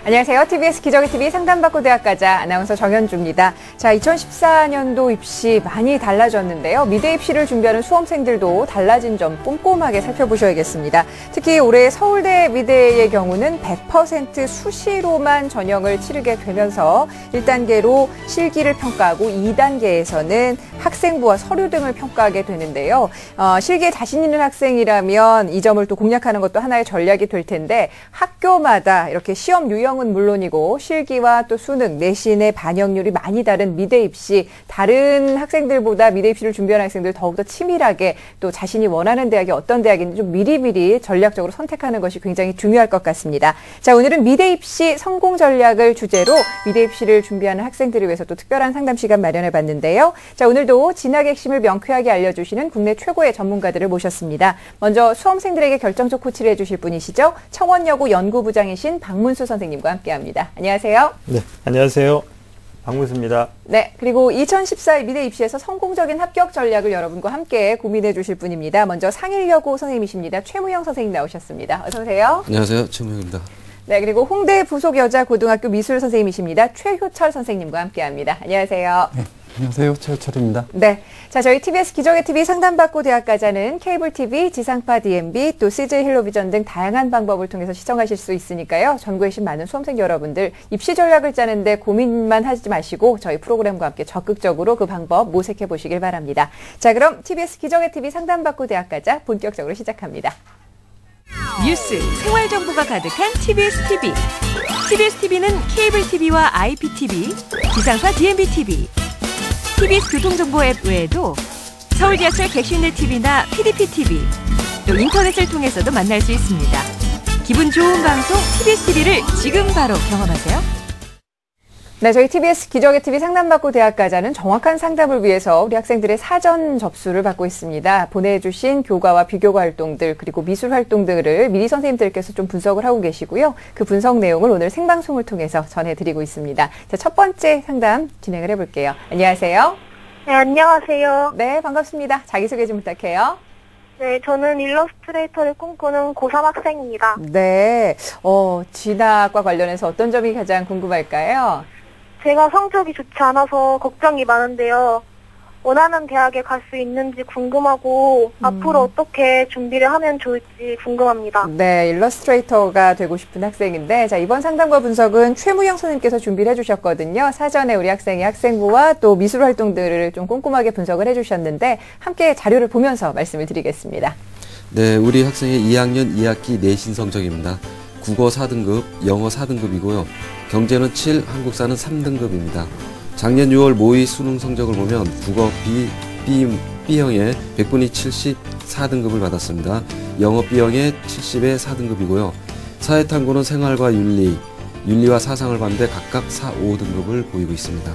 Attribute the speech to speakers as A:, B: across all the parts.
A: 안녕하세요. TBS 기적의 TV 상담받고 대학가자 아나운서 정현주입니다. 자, 2014년도 입시 많이 달라졌는데요. 미대 입시를 준비하는 수험생들도 달라진 점 꼼꼼하게 살펴보셔야겠습니다. 특히 올해 서울대 미대의 경우는 100% 수시로만 전형을 치르게 되면서 1단계로 실기를 평가하고 2단계에서는 학생부와 서류 등을 평가하게 되는데요. 실기에 자신 있는 학생이라면 이 점을 또 공략하는 것도 하나의 전략이 될 텐데 학교마다 이렇게 시험 유형은 물론이고 실기와 또 수능, 내신의 반영률이 많이 다른 미대 입시, 다른 학생들보다 미대 입시를 준비하는 학생들 더욱더 치밀하게 또 자신이 원하는 대학이 어떤 대학인지 좀 미리미리 전략적으로 선택하는 것이 굉장히 중요할 것 같습니다. 자, 오늘은 미대 입시 성공 전략을 주제로 미대 입시를 준비하는 학생들을 위해서 또 특별한 상담 시간 마련해 봤는데요. 자, 오늘도 진학의 핵심을 명쾌하게 알려주시는 국내 최고의 전문가들을 모셨습니다. 먼저 수험생들에게 결정적 코치를 해주실 분이시죠. 청원여고 연구부장이신 박문수 선생님과 함께합니다. 안녕하세요.
B: 네, 안녕하세요. 박문수입니다.
A: 네, 그리고 2014 미대 입시에서 성공적인 합격 전략을 여러분과 함께 고민해 주실 분입니다. 먼저 상일여고 선생님이십니다. 최무영 선생님 나오셨습니다. 어서 오세요.
C: 안녕하세요. 최무영입니다.
A: 네, 그리고 홍대 부속여자고등학교 미술 선생님이십니다. 최효철 선생님과 함께합니다. 안녕하세요.
D: 네, 안녕하세요. 최효철입니다.
A: 네, 자, 저희 TBS 기적의 TV 상담받고 대학가자는 케이블 TV, 지상파 DMB, 또 CJ 헬로비전 등 다양한 방법을 통해서 시청하실 수 있으니까요. 전국에 계신 많은 수험생 여러분들 입시 전략을 짜는데 고민만 하지 마시고 저희 프로그램과 함께 적극적으로 그 방법 모색해 보시길 바랍니다. 자, 그럼 TBS 기적의 TV 상담받고 대학가자 본격적으로 시작합니다.
E: 뉴스, 생활 정보가 가득한 TBS TV. TBS TV는 케이블 TV와 IPTV, 지상파 DMB TV, TBS 교통정보 앱 외에도 서울 지하철 객실내 TV나 PDP TV, 또 인터넷을 통해서도 만날 수 있습니다. 기분 좋은 방송 TBS TV를 지금 바로 경험하세요.
A: 네, 저희 TBS 기적의 TV 상담받고 대학가자는 정확한 상담을 위해서 우리 학생들의 사전 접수를 받고 있습니다. 보내주신 교과와 비교과 활동들 그리고 미술 활동들을 미리 선생님들께서 좀 분석을 하고 계시고요. 그 분석 내용을 오늘 생방송을 통해서 전해드리고 있습니다. 자, 첫 번째 상담 진행을 해볼게요. 안녕하세요.
F: 네, 안녕하세요.
A: 네, 반갑습니다. 자기소개 좀 부탁해요.
F: 네, 저는 일러스트레이터를 꿈꾸는 고3 학생입니다.
A: 네, 진학과 관련해서 어떤 점이 가장 궁금할까요?
F: 제가 성적이 좋지 않아서 걱정이 많은데요. 원하는 대학에 갈 수 있는지 궁금하고 앞으로 어떻게 준비를 하면 좋을지 궁금합니다.
A: 네, 일러스트레이터가 되고 싶은 학생인데 자, 이번 상담과 분석은 최무영 선생님께서 준비를 해주셨거든요. 사전에 우리 학생의 학생부와 또 미술 활동들을 좀 꼼꼼하게 분석을 해주셨는데 함께 자료를 보면서 말씀을 드리겠습니다.
C: 네, 우리 학생의 2학년 2학기 내신 성적입니다. 국어 4등급, 영어 4등급이고요. 경제는 7, 한국사는 3등급입니다. 작년 6월 모의 수능 성적을 보면 국어 B형에 100분위 74등급을 받았습니다. 영어 B형에 70에 4등급이고요. 사회탐구는 생활과 윤리와 사상을 봤는데 각각 4, 5등급을 보이고 있습니다.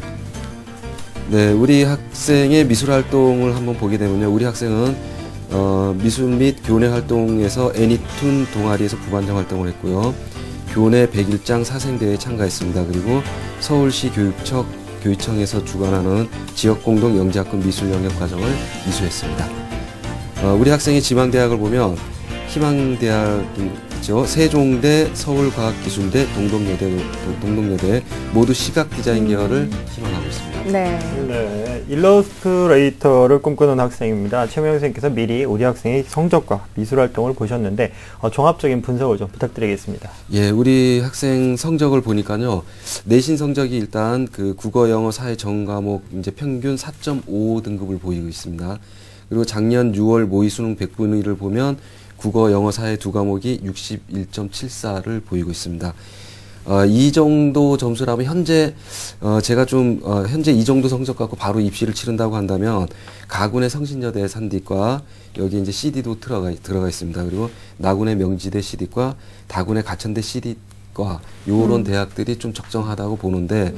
C: 네, 우리 학생의 미술 활동을 한번 보게 되면요. 우리 학생은 미술 및 교내 활동에서 애니툰 동아리에서 부반장 활동을 했고요. 교내 101장 사생대회에 참가했습니다. 그리고 서울시 교육청에서 주관하는 지역공동 영재학급 미술 영역 과정을 이수했습니다. 우리 학생의 지망대학을 보면 희망대학이죠. 세종대, 서울과학기술대, 동덕여대 모두 시각디자인 계열을 희망하고 있습니다.
A: 네.
B: 일러스트레이터를 꿈꾸는 학생입니다. 최무영 선생님께서 미리 우리 학생의 성적과 미술 활동을 보셨는데 종합적인 분석을 좀 부탁드리겠습니다.
C: 예, 우리 학생 성적을 보니까요. 내신 성적이 일단 그 국어, 영어, 사회 전 과목 이제 평균 4.55등급을 보이고 있습니다. 그리고 작년 6월 모의 수능 100분위를 보면 국어, 영어, 사회 두 과목이 61.74를 보이고 있습니다. 이 정도 점수라면 현재 제가 현재 이 정도 성적 갖고 바로 입시를 치른다고 한다면 가군의 성신여대 산디과 여기 이제 CD도 들어가 있습니다. 그리고 나군의 명지대 CD과 다군의 가천대 CD과 요런 대학들이 좀 적정하다고 보는데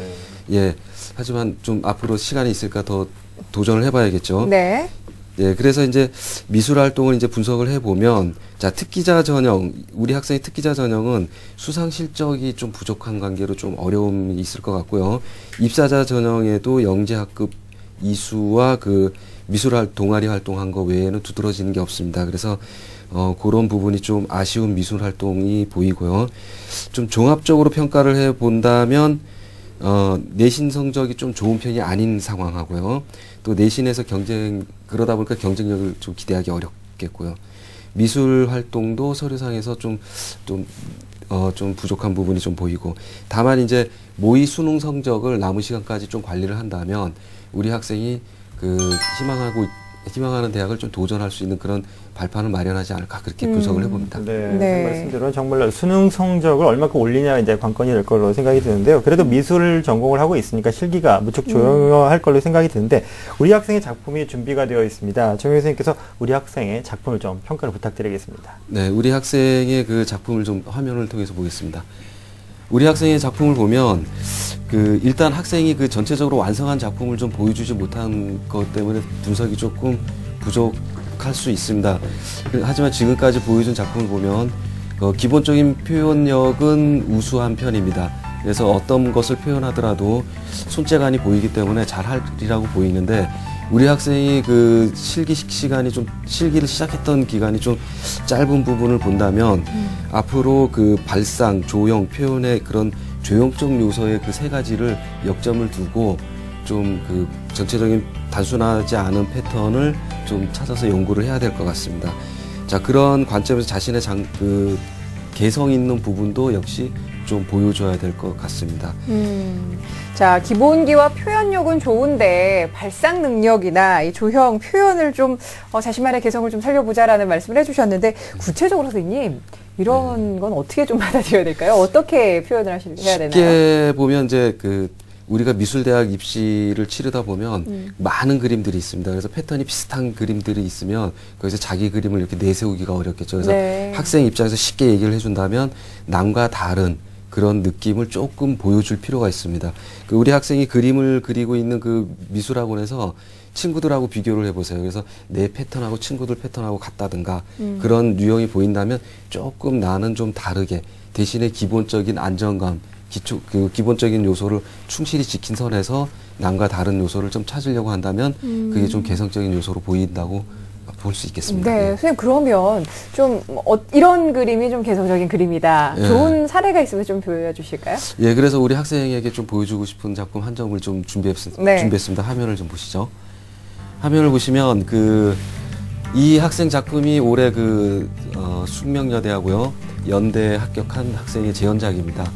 C: 예, 하지만 좀 앞으로 시간이 있으니까 더 도전을 해봐야겠죠.
A: 네.
C: 예, 그래서 이제 미술 활동을 이제 분석을 해보면, 자, 특기자 전형, 우리 학생의 특기자 전형은 수상 실적이 좀 부족한 관계로 좀 어려움이 있을 것 같고요. 입사자 전형에도 영재학급 이수와 그 동아리 활동한 거 외에는 두드러지는 게 없습니다. 그래서 그런 부분이 좀 아쉬운 미술 활동이 보이고요. 좀 종합적으로 평가를 해 본다면 내신 성적이 좀 좋은 편이 아닌 상황하고요. 또 내신에서 그러다 보니까 경쟁력을 좀 기대하기 어렵겠고요. 미술 활동도 서류상에서 좀 부족한 부분이 좀 보이고, 다만 이제 모의 수능 성적을 남은 시간까지 좀 관리를 한다면 우리 학생이 희망하는 대학을 좀 도전할 수 있는 그런 발판을 마련하지 않을까, 그렇게 분석을 해봅니다.
B: 네. 말씀대로 정말 수능 성적을 얼마큼 올리냐 이제 관건이 될 걸로 생각이 드는데요. 그래도 미술 전공을 하고 있으니까 실기가 무척 조용할 걸로 생각이 드는데, 우리 학생의 작품이 준비가 되어 있습니다. 정영 선생님께서 우리 학생의 작품을 좀 평가를 부탁드리겠습니다.
C: 네, 우리 학생의 그 작품을 좀 화면을 통해서 보겠습니다. 우리 학생의 작품을 보면 일단 학생이 그 전체적으로 완성한 작품을 좀 보여주지 못한 것 때문에 분석이 조금 부족할 수 있습니다. 하지만 지금까지 보여준 작품을 보면 기본적인 표현력은 우수한 편입니다. 그래서 어떤 것을 표현하더라도 손재간이 보이기 때문에 잘하리라고 보이는데, 우리 학생이 그 실기를 시작했던 기간이 좀 짧은 부분을 본다면 앞으로 그 발상, 조형, 표현의 그런 조형적 요소의 그 세 가지를 역점을 두고 좀 그 전체적인 단순하지 않은 패턴을 좀 찾아서 연구를 해야 될 것 같습니다. 자, 그런 관점에서 자신의 개성 있는 부분도 역시 좀 보여줘야 될 것 같습니다.
A: 자, 기본기와 표현력은 좋은데 발상 능력이나 이 조형, 표현을 좀 자신만의 개성을 좀 살려보자라는 말씀을 해주셨는데, 구체적으로 선생님 이런 건 어떻게 좀 받아들여야 될까요? 어떻게 표현을 해야 되나요?
C: 쉽게 보면 이제 우리가 미술대학 입시를 치르다 보면 많은 그림들이 있습니다. 그래서 패턴이 비슷한 그림들이 있으면 거기서 자기 그림을 이렇게 내세우기가 어렵겠죠. 그래서 학생 입장에서 쉽게 얘기를 해준다면 남과 다른 그런 느낌을 조금 보여줄 필요가 있습니다. 우리 학생이 그림을 그리고 있는 그 미술학원에서 친구들하고 비교를 해보세요. 그래서 내 패턴하고 친구들 패턴하고 같다든가 그런 유형이 보인다면 조금 나는 좀 다르게, 대신에 기본적인 안정감, 기본적인 요소를 충실히 지킨 선에서 남과 다른 요소를 좀 찾으려고 한다면 그게 좀 개성적인 요소로 보인다고 볼 수 있겠습니다.
A: 네, 선생님 그러면 좀 이런 그림이 좀 개성적인 그림이다. 좋은 사례가 있으면 좀 보여주실까요?
C: 예, 그래서 우리 학생에게 좀 보여주고 싶은 작품 한 점을 좀 준비했습니다. 화면을 좀 보시죠. 화면을 보시면 이 학생 작품이 올해 숙명여대하고요 연대에 합격한 학생의 재현작입니다.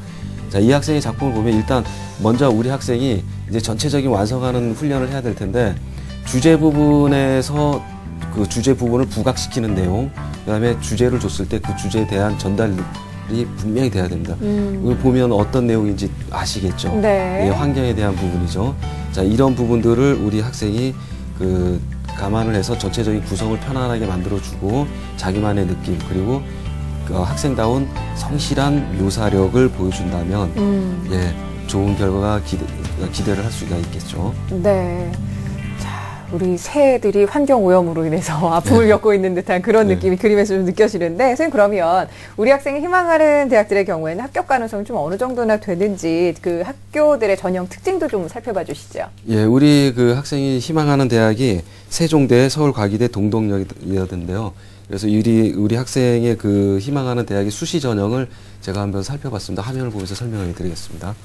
C: 자, 이 학생의 작품을 보면 일단 먼저 우리 학생이 이제 전체적인 완성하는 훈련을 해야 될 텐데, 주제 부분에서 그 주제 부분을 부각시키는 내용, 그다음에 주제를 줬을 때 그 주제에 대한 전달이 분명히 돼야 됩니다. 이걸 보면 어떤 내용인지 아시겠죠?
A: 네.
C: 예, 환경에 대한 부분이죠. 자, 이런 부분들을 우리 학생이 감안을 해서 전체적인 구성을 편안하게 만들어주고 자기만의 느낌, 그리고 학생다운 성실한 묘사력을 보여준다면 예, 좋은 결과가 기대를 할 수가 있겠죠.
A: 네. 우리 새들이 환경 오염으로 인해서 아픔을 겪고 있는 듯한 그런 느낌이 그림에서 좀 느껴지는데, 선생님 그러면 우리 학생이 희망하는 대학들의 경우에는 합격 가능성이 좀 어느 정도나 되는지 그 학교들의 전형 특징도 좀 살펴봐 주시죠.
C: 예, 우리 학생이 희망하는 대학이 세종대, 서울과기대, 동덕여대인데요. 그래서 우리 학생의 희망하는 대학의 수시 전형을 제가 한번 살펴봤습니다. 화면을 보면서 설명을 드리겠습니다.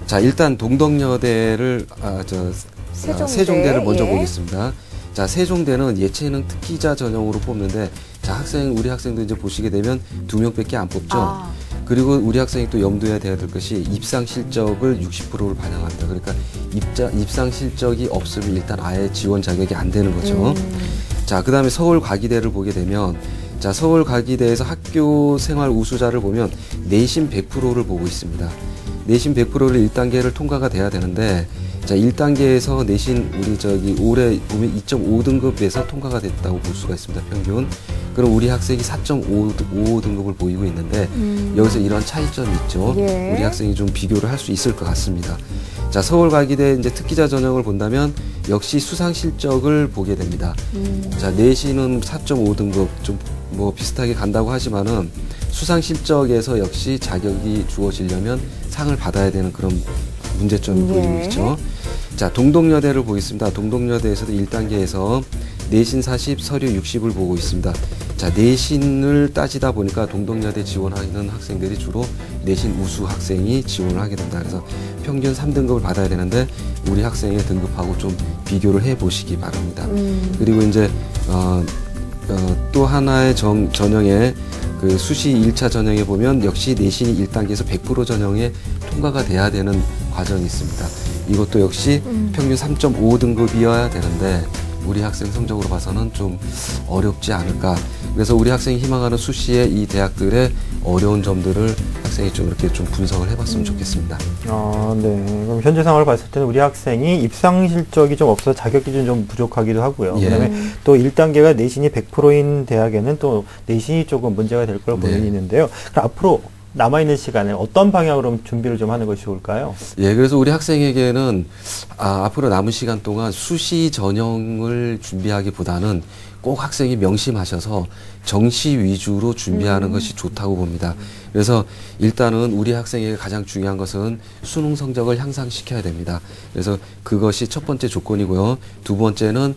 C: 자, 일단 동덕여대를 세종대를 먼저 보겠습니다. 자, 세종대는 예체능 특기자 전형으로 뽑는데, 자, 우리 학생도 이제 보시게 되면 2명밖에 안 뽑죠. 그리고 우리 학생이 또 염두에 둬야 될 것이 입상 실적을 60%를 반영한다. 그러니까 입상 실적이 없으면 일단 아예 지원 자격이 안 되는 거죠. 자, 그 다음에 서울과기대를 보게 되면, 자, 서울과기대에서 학교 생활 우수자를 보면 내신 100%를 보고 있습니다. 내신 100%를 1단계를 통과가 돼야 되는데, 자, 1단계에서 내신 올해 보면 2.5등급에서 통과가 됐다고 볼 수가 있습니다. 평균. 그럼 우리 학생이 4.5등급을 보이고 있는데, 여기서 이런 차이점이 있죠.
A: 예.
C: 우리 학생이 좀 비교를 할 수 있을 것 같습니다. 자, 서울과기대 이제 특기자 전형을 본다면 역시 수상 실적을 보게 됩니다. 자, 내신은 4.5등급 좀 비슷하게 간다고 하지만은 수상 실적에서 역시 자격이 주어지려면 상을 받아야 되는 그런 문제점이 보이고 있죠. 자, 동덕여대를 보겠습니다. 동덕여대에서도 1단계에서 내신 40, 서류 60을 보고 있습니다. 자, 내신을 따지다 보니까 동덕여대 지원하는 학생들이 주로 내신 우수 학생이 지원을 하게 된다. 그래서 평균 3등급을 받아야 되는데 우리 학생의 등급하고 좀 비교를 해 보시기 바랍니다. 그리고 이제 또 하나의 전형에 그 수시 1차 전형에 보면 역시 내신이 1단계에서 100% 전형에 통과가 돼야 되는 과정이 있습니다. 이것도 역시 평균 3.5등급이어야 되는데 우리 학생 성적으로 봐서는 좀 어렵지 않을까. 그래서 우리 학생이 희망하는 수시의 이 대학들의 어려운 점들을 학생이 좀 이렇게 좀 분석을 해봤으면 좋겠습니다.
B: 네. 그럼 현재 상황을 봤을 때는 우리 학생이 입상 실적이 좀 없어서 자격 기준이 좀 부족하기도 하고요.
C: 예.
B: 그다음에 또 1단계가 내신이 100%인 대학에는 또 내신이 조금 문제가 될 걸로
C: 네.
B: 보이는데요. 그럼 앞으로 남아있는 시간에 어떤 방향으로 준비를 좀 하는 것이 좋을까요?
C: 예, 그래서 우리 학생에게는 앞으로 남은 시간 동안 수시 전형을 준비하기보다는 꼭 학생이 명심하셔서 정시 위주로 준비하는 것이 좋다고 봅니다. 그래서 일단은 우리 학생에게 가장 중요한 것은 수능 성적을 향상시켜야 됩니다. 그래서 그것이 첫 번째 조건이고요. 두 번째는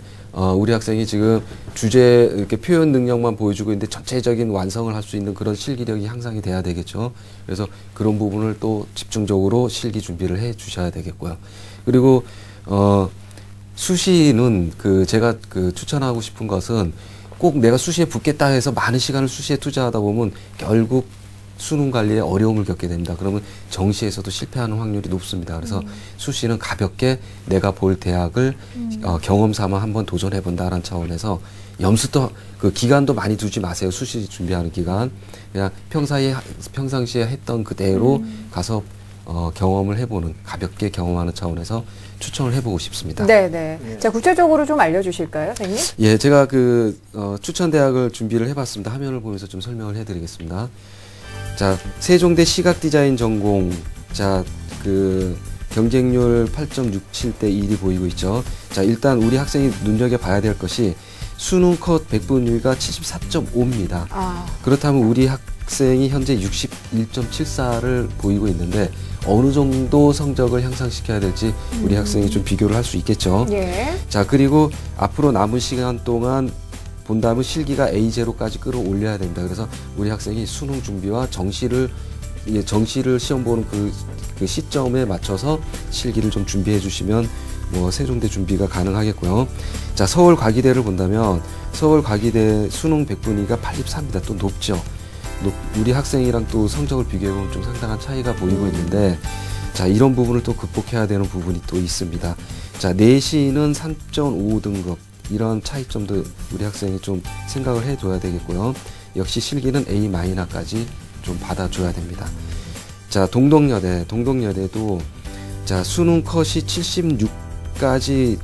C: 우리 학생이 지금 주제 이렇게 표현 능력만 보여주고 있는데 전체적인 완성을 할 수 있는 그런 실기력이 향상이 돼야 되겠죠. 그래서 그런 부분을 또 집중적으로 실기 준비를 해 주셔야 되겠고요. 그리고 수시는 제가 추천하고 싶은 것은 꼭 내가 수시에 붙겠다 해서 많은 시간을 수시에 투자하다 보면 결국 수능 관리에 어려움을 겪게 됩니다. 그러면 정시에서도 실패하는 확률이 높습니다. 그래서 수시는 가볍게 내가 볼 대학을 경험 삼아 한번 도전해 본다라는 차원에서 염수도 기간도 많이 두지 마세요. 수시 준비하는 기간. 그냥 평상시에 했던 그대로 가서 경험을 해보는, 가볍게 경험하는 차원에서 추천을 해보고 싶습니다.
A: 네네. 자, 구체적으로 좀 알려주실까요, 선생님?
C: 예, 제가 추천 대학을 준비를 해봤습니다. 화면을 보면서 좀 설명을 해드리겠습니다. 자, 세종대 시각디자인 전공. 자, 경쟁률 8.67대 1이 보이고 있죠. 자, 일단 우리 학생이 눈여겨봐야 될 것이 수능 컷 백분율가 74.5입니다. 그렇다면 우리 학생이 현재 61.74를 보이고 있는데 어느 정도 성적을 향상시켜야 될지 우리 학생이 좀 비교를 할 수 있겠죠.
A: 예.
C: 자, 그리고 앞으로 남은 시간 동안 본다면 실기가 A0까지 끌어올려야 됩니다. 그래서 우리 학생이 수능 준비와 정시를 시험 보는 그 시점에 맞춰서 실기를 좀 준비해 주시면 세종대 준비가 가능하겠고요. 자, 서울 과기대를 본다면 서울 과기대 수능 백분위가 84입니다. 또 높죠. 우리 학생이랑 또 성적을 비교해보면 좀 상당한 차이가 보이고 있는데, 자, 이런 부분을 또 극복해야 되는 부분이 또 있습니다. 자, 내신은 3.5등급. 이런 차이점도 우리 학생이 좀 생각을 해줘야 되겠고요. 역시 실기는 A-까지 좀 받아줘야 됩니다. 자, 동덕여대도 자, 수능 컷이 76까지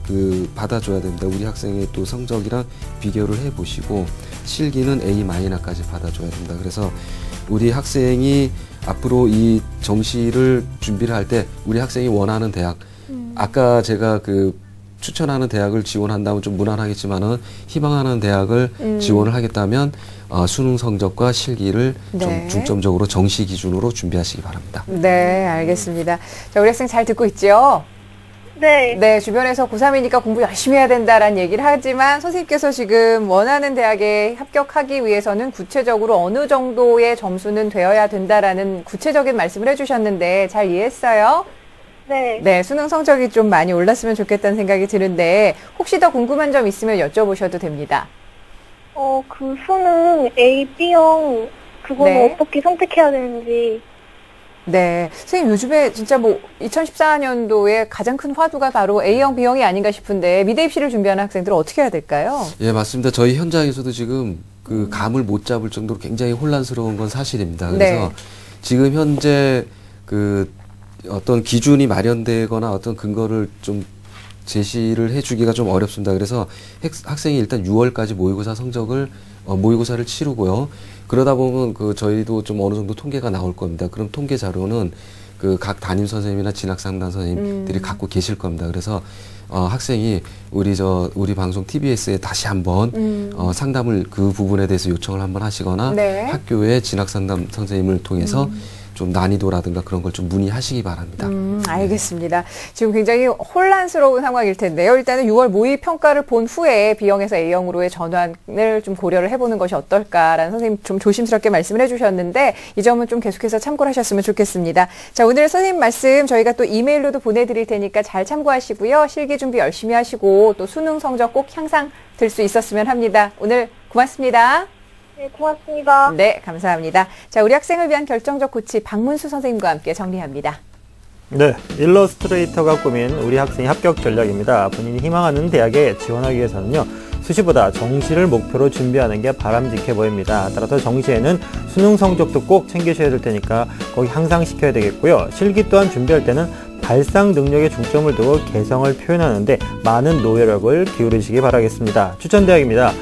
C: 받아줘야 됩니다. 우리 학생의 또 성적이랑 비교를 해보시고 실기는 A-까지 받아줘야 됩니다. 그래서 우리 학생이 앞으로 이 정시를 준비를 할 때 우리 학생이 원하는 대학, 아까 제가 추천하는 대학을 지원한다면 좀 무난하겠지만은 희망하는 대학을 지원을 하겠다면 수능 성적과 실기를 좀 중점적으로 정시 기준으로 준비하시기 바랍니다.
A: 네, 알겠습니다. 자, 우리 학생 잘 듣고 있죠?
F: 네.
A: 네, 주변에서 고3이니까 공부 열심히 해야 된다라는 얘기를 하지만 선생님께서 지금 원하는 대학에 합격하기 위해서는 구체적으로 어느 정도의 점수는 되어야 된다라는 구체적인 말씀을 해주셨는데 잘 이해했어요?
F: 네.
A: 네, 수능 성적이 좀 많이 올랐으면 좋겠다는 생각이 드는데 혹시 더 궁금한 점 있으면 여쭤보셔도 됩니다.
F: 수능 A, B형 그거는
A: 네.
F: 어떻게 선택해야 되는지.
A: 네, 선생님 요즘에 진짜 2014년도에 가장 큰 화두가 바로 A형, B형이 아닌가 싶은데 미대 입시를 준비하는 학생들은 어떻게 해야 될까요?
C: 예, 맞습니다. 저희 현장에서도 지금 감을 못 잡을 정도로 굉장히 혼란스러운 건 사실입니다. 그래서
A: 네.
C: 지금 현재 어떤 기준이 마련되거나 어떤 근거를 좀 제시를 해주기가 좀 어렵습니다. 그래서 학생이 일단 6월까지 모의고사를 치르고요. 그러다 보면 저희도 좀 어느 정도 통계가 나올 겁니다. 그럼 통계 자료는 각 담임 선생님이나 진학상담 선생님들이 갖고 계실 겁니다. 그래서 학생이 우리 방송 TBS에 다시 한번 상담을 그 부분에 대해서 요청을 한번 하시거나
A: 네.
C: 학교의 진학상담 선생님을 통해서 좀 난이도라든가 그런 걸 좀 문의하시기 바랍니다.
A: 알겠습니다. 지금 굉장히 혼란스러운 상황일 텐데요. 일단은 6월 모의 평가를 본 후에 B형에서 A형으로의 전환을 좀 고려를 해보는 것이 어떨까라는 선생님 좀 조심스럽게 말씀을 해주셨는데 이 점은 좀 계속해서 참고를 하셨으면 좋겠습니다. 자, 오늘 선생님 말씀 저희가 또 이메일로도 보내드릴 테니까 잘 참고하시고요. 실기 준비 열심히 하시고 또 수능 성적 꼭 향상될 수 있었으면 합니다. 오늘 고맙습니다.
F: 네, 고맙습니다.
A: 네, 감사합니다. 자, 우리 학생을 위한 결정적 코치 박문수 선생님과 함께 정리합니다.
B: 네, 일러스트레이터가 꾸민 우리 학생의 합격 전략입니다. 본인이 희망하는 대학에 지원하기 위해서는요, 수시보다 정시를 목표로 준비하는 게 바람직해 보입니다. 따라서 정시에는 수능 성적도 꼭 챙기셔야 될 테니까 거기 향상시켜야 되겠고요. 실기 또한 준비할 때는 발상 능력에 중점을 두고 개성을 표현하는데 많은 노력을 기울이시기 바라겠습니다. 추천대학입니다.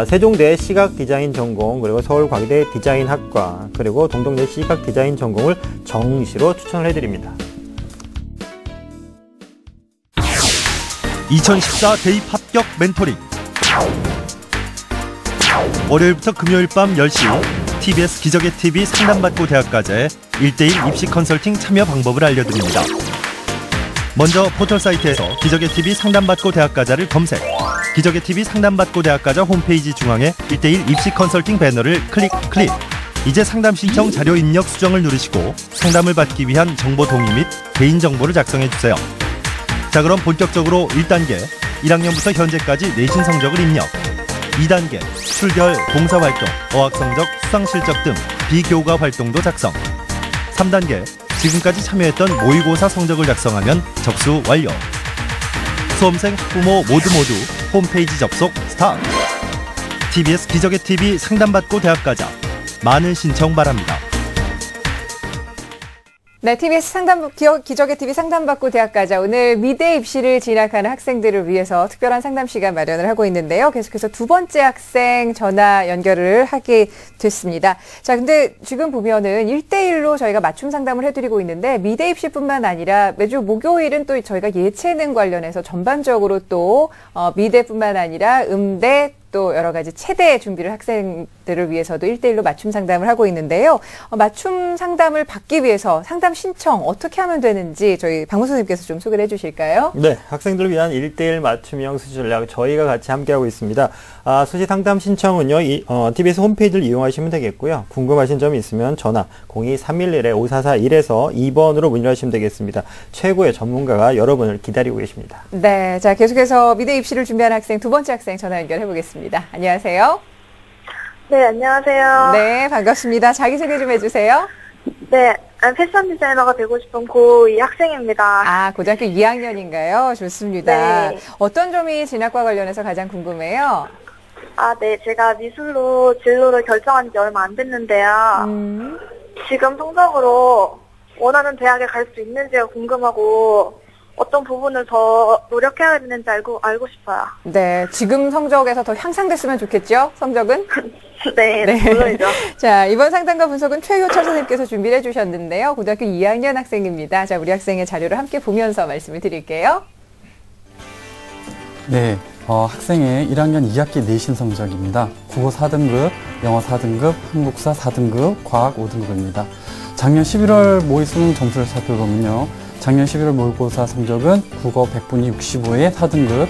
B: 세종대 시각디자인 전공, 그리고 서울과기대 디자인학과, 그리고 동덕대 시각디자인 전공을 정시로 추천을 해드립니다.
G: 2014 대입 합격 멘토링. 월요일부터 금요일 밤 10시 TBS 기적의 TV 상담받고 대학까지의 1대1 입시 컨설팅 참여 방법을 알려드립니다. 먼저 포털 사이트에서 기적의 TV 상담받고 대학가자를 검색. 기적의 TV 상담받고 대학가자 홈페이지 중앙에 1대1 입시 컨설팅 배너를 클릭. 이제 상담 신청 자료 입력 수정을 누르시고 상담을 받기 위한 정보 동의 및 개인정보를 작성해주세요. 자, 그럼 본격적으로 1단계 1학년부터 현재까지 내신 성적을 입력. 2단계 출결, 봉사활동, 어학성적, 수상실적 등 비교과 활동도 작성. 3단계 지금까지 참여했던 모의고사 성적을 작성하면 접수 완료. 수험생, 학부모 모두 홈페이지 접속 스타트. TBS 기적의 TV 상담받고 대학가자. 많은 신청 바랍니다.
A: 네, TBS 기적의 TV 상담받고 대학가자. 오늘 미대 입시를 진학하는 학생들을 위해서 특별한 상담 시간 마련을 하고 있는데요. 계속해서 두 번째 학생 전화 연결을 하게 됐습니다. 자, 근데 지금 보면은 1대1로 저희가 맞춤 상담을 해드리고 있는데 미대 입시뿐만 아니라 매주 목요일은 또 저희가 예체능 관련해서 전반적으로 또 미대뿐만 아니라 음대 또 여러 가지 체대 준비를 학생들을 위해서도 1대1로 맞춤 상담을 하고 있는데요. 맞춤 상담을 받기 위해서 상담 신청 어떻게 하면 되는지 저희 박문수 선생님께서 좀 소개를 해주실까요?
B: 네, 학생들을 위한 1대1 맞춤형 수시 전략 저희가 같이 함께하고 있습니다. 수시 상담 신청은요, TBS 홈페이지를 이용하시면 되겠고요. 궁금하신 점이 있으면 전화 02-311-5441에서 2번으로 문의를 하시면 되겠습니다. 최고의 전문가가 여러분을 기다리고 계십니다.
A: 네, 자, 계속해서 미대 입시를 준비하는 학생 두 번째 학생 전화 연결해 보겠습니다. 안녕하세요.
F: 네, 안녕하세요.
A: 네, 반갑습니다. 자기소개 좀 해주세요.
F: 네, 패션 디자이너가 되고 싶은 고2 학생입니다.
A: 고등학교 2학년인가요? 좋습니다.
F: 네.
A: 어떤 점이 진학과 관련해서 가장 궁금해요?
F: 네, 제가 미술로 진로를 결정한 지 얼마 안 됐는데요. 지금 성적으로 원하는 대학에 갈 수 있는지가 궁금하고 어떤 부분을 더 노력해야 되는지 알고 싶어요.
A: 네, 지금 성적에서 더 향상됐으면 좋겠죠? 성적은?
F: 네, 물론이죠.
A: 자, 이번 상담과 분석은 최효철 선생님께서 준비를 해주셨는데요. 고등학교 2학년 학생입니다. 자, 우리 학생의 자료를 함께 보면서 말씀을 드릴게요.
D: 네, 학생의 1학년 2학기 내신 성적입니다. 국어 4등급, 영어 4등급, 한국사 4등급, 과학 5등급입니다. 작년 11월 모의 수능 점수를 살펴보면요. 작년 11월 모의고사 성적은 국어 100분위 65에 4등급,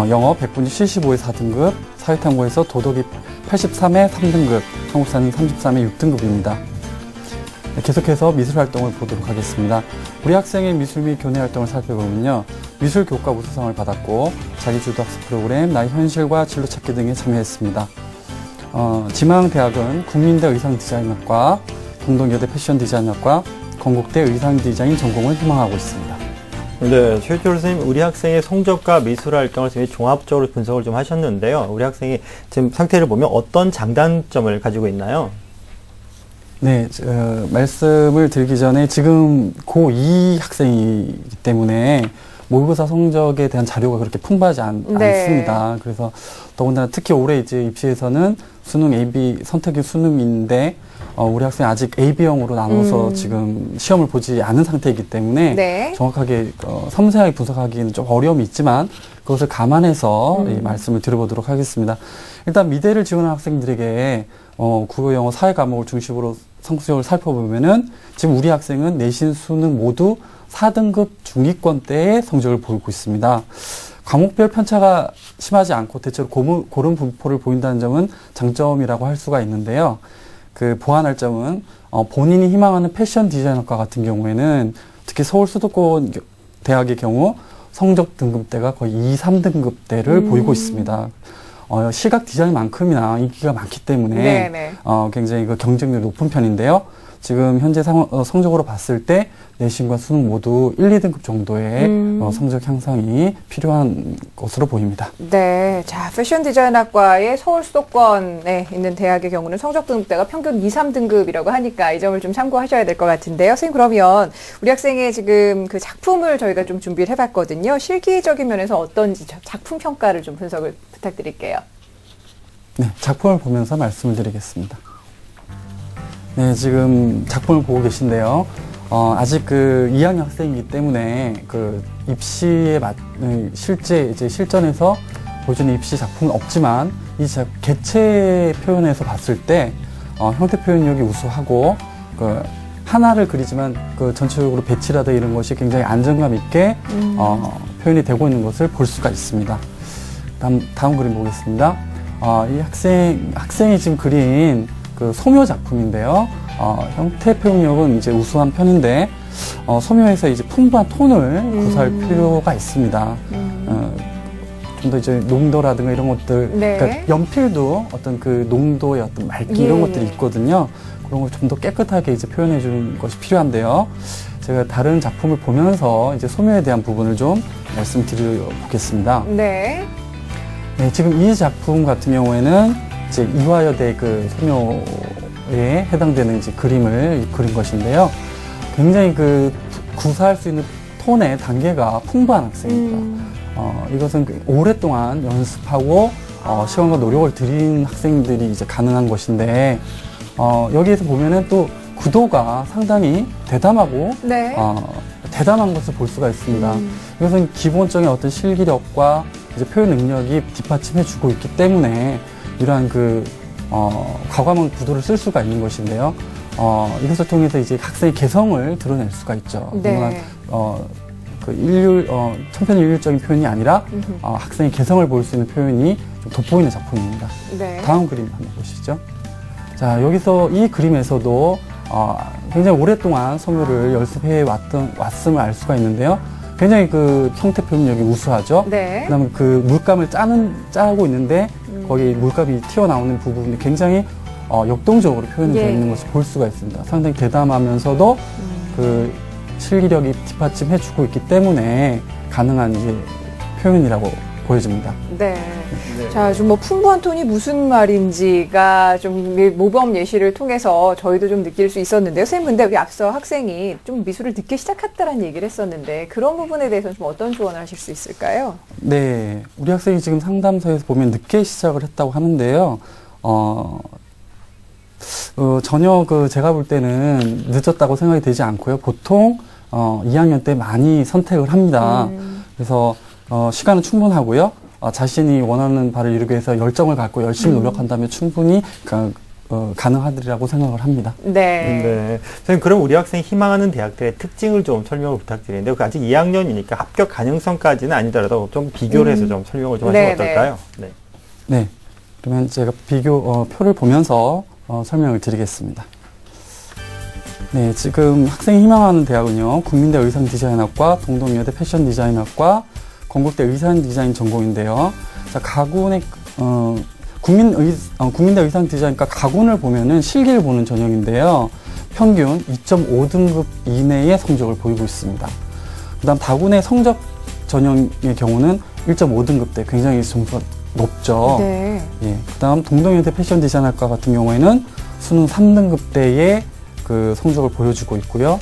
D: 영어 100분위 75에 4등급, 사회탐구에서 도덕이 83에 3등급, 한국사는 33에 6등급입니다. 계속해서 미술활동을 보도록 하겠습니다. 우리 학생의 미술 및 교내활동을 살펴보면요. 미술교과 우수상을 받았고 자기주도학습 프로그램, 나의 현실과 진로찾기 등에 참여했습니다. 지망대학은 국민대 의상디자인학과, 동덕여대 패션디자인학과, 건국대 의상디자인 전공을 희망하고 있습니다.
B: 네, 최효철 선생님, 우리 학생의 성적과 미술활동을 종합적으로 분석을 좀 하셨는데요. 우리 학생이 지금 상태를 보면 어떤 장단점을 가지고 있나요?
D: 네, 말씀을 드리기 전에 지금 고2 학생이기 때문에 모의고사 성적에 대한 자료가 그렇게 풍부하지 않습니다. 그래서 더군다나 특히 올해 이제 입시에서는 수능 AB 선택형 수능인데 우리 학생이 아직 AB형으로 나눠서 지금 시험을 보지 않은 상태이기 때문에
A: 네.
D: 정확하게 섬세하게 분석하기는 좀 어려움이 있지만 그것을 감안해서 이 말씀을 드려보도록 하겠습니다. 일단 미대를 지원한 학생들에게 국어, 영어, 사회 과목을 중심으로 성적을 살펴보면은 지금 우리 학생은 내신 수능 모두 4등급 중위권대의 성적을 보이고 있습니다. 과목별 편차가 심하지 않고 대체로 고른 분포를 보인다는 점은 장점이라고 할 수가 있는데요. 그 보완할 점은 본인이 희망하는 패션 디자이너과 같은 경우에는 특히 서울 수도권 대학의 경우 성적 등급대가 거의 2, 3등급대를 보이고 있습니다. 시각 디자인만큼이나 인기가 많기 때문에 굉장히 그 경쟁률이 높은 편인데요. 지금 현재 성적으로 봤을 때 내신과 수능 모두 1, 2등급 정도의 성적 향상이 필요한 것으로 보입니다.
A: 네, 자 패션 디자인학과의 서울 수도권에 있는 대학의 경우는 성적 등급대가 평균 2, 3등급이라고 하니까 이 점을 좀 참고하셔야 될 것 같은데요. 선생님 그러면 우리 학생의 지금 그 작품을 저희가 좀 준비를 해봤거든요. 실기적인 면에서 어떤지 작품 평가를 좀 분석을 부탁드릴게요.
D: 네, 작품을 보면서 말씀을 드리겠습니다. 네, 지금 작품을 보고 계신데요. 아직 그 2학년 학생이기 때문에 그 입시에 실제 이제 실전에서 보여주는 입시 작품은 없지만 이 개체 표현에서 봤을 때 형태 표현력이 우수하고 그 하나를 그리지만 그 전체적으로 배치라든가 이런 것이 굉장히 안정감 있게 표현이 되고 있는 것을 볼 수가 있습니다. 다음 그림 보겠습니다. 이 학생이 지금 그린 그 소묘 작품인데요. 형태 표현력은 이제 우수한 편인데 소묘에서 이제 풍부한 톤을 구사할 필요가 있습니다. 좀 더 이제 농도라든가 이런 것들, 그러니까 연필도 어떤 그 농도의 어떤 맑기 이런 것들이 있거든요. 그런 걸 좀 더 깨끗하게 이제 표현해 주는 것이 필요한데요. 제가 다른 작품을 보면서 이제 소묘에 대한 부분을 좀 말씀드려 보겠습니다.
A: 네.
D: 네, 지금 이 작품 같은 경우에는 이제 이화여대 그 소묘에 해당되는 이제 그림을 그린 것인데요. 굉장히 그 구사할 수 있는 톤의 단계가 풍부한 학생입니다. 이것은 오랫동안 연습하고 시간과 노력을 들인 학생들이 이제 가능한 것인데 여기에서 보면은 또 구도가 상당히 대담하고 대담한 것을 볼 수가 있습니다. 이것은 기본적인 어떤 실기력과 이제 표현 능력이 뒷받침해주고 있기 때문에 이러한 그 과감한 구도를 쓸 수가 있는 것인데요. 이것을 통해서 이제 학생의 개성을 드러낼 수가 있죠. 그 천편일률적인 표현이 아니라 학생의 개성을 볼 수 있는 표현이 좀 돋보이는 작품입니다.
A: 네.
D: 다음 그림 한번 보시죠. 자, 여기서 이 그림에서도 굉장히 오랫동안 소묘를 연습해 왔음을 알 수가 있는데요. 굉장히 그 형태 표현력이 우수하죠.
A: 네.
D: 그다음에 그 물감을 짜고 있는데 거기 물감이 튀어나오는 부분이 굉장히 역동적으로 표현이 되어 있는 것을 볼 수가 있습니다. 상당히 대담하면서도 그 실기력이 뒷받침해주고 있기 때문에 가능한 이제 표현이라고 보여집니다.
A: 네. 자, 좀 뭐 풍부한 톤이 무슨 말인지가 좀 모범 예시를 통해서 저희도 좀 느낄 수 있었는데요. 선생님, 근데 우리 앞서 학생이 좀 미술을 늦게 시작했다라는 얘기를 했었는데 그런 부분에 대해서는 좀 어떤 조언을 하실 수 있을까요?
D: 네. 우리 학생이 지금 상담소에서 보면 늦게 시작을 했다고 하는데요. 전혀 제가 볼 때는 늦었다고 생각이 되지 않고요. 보통 2학년 때 많이 선택을 합니다. 그래서 시간은 충분하고요. 자신이 원하는 바를 이루기 위해서 열정을 갖고 열심히 노력한다면 충분히 가능하리라고 생각을 합니다.
A: 네.
B: 선생님, 그럼 우리 학생이 희망하는 대학들의 특징을 좀 설명을 부탁드리는데 아직 2학년이니까 합격 가능성까지는 아니더라도 좀 비교를 해서 좀 설명을 좀 하시면 어떨까요?
D: 네. 그러면 제가 표를 보면서 설명을 드리겠습니다. 네, 지금 학생이 희망하는 대학은요, 국민대 의상디자인학과, 동덕여대 패션디자인학과, 건국대 의상디자인 전공인데요. 자, 가군의 국민대 의상디자인과 가군을 보면은 실기를 보는 전형인데요. 평균 2.5등급 이내의 성적을 보이고 있습니다. 그다음 다군의 성적 전형의 경우는 1.5등급대 굉장히 점수가 높죠.
A: 네.
D: 예. 그다음 동덕여대 패션디자인학과 같은 경우에는 수능 3등급대의 그 성적을 보여주고 있고요.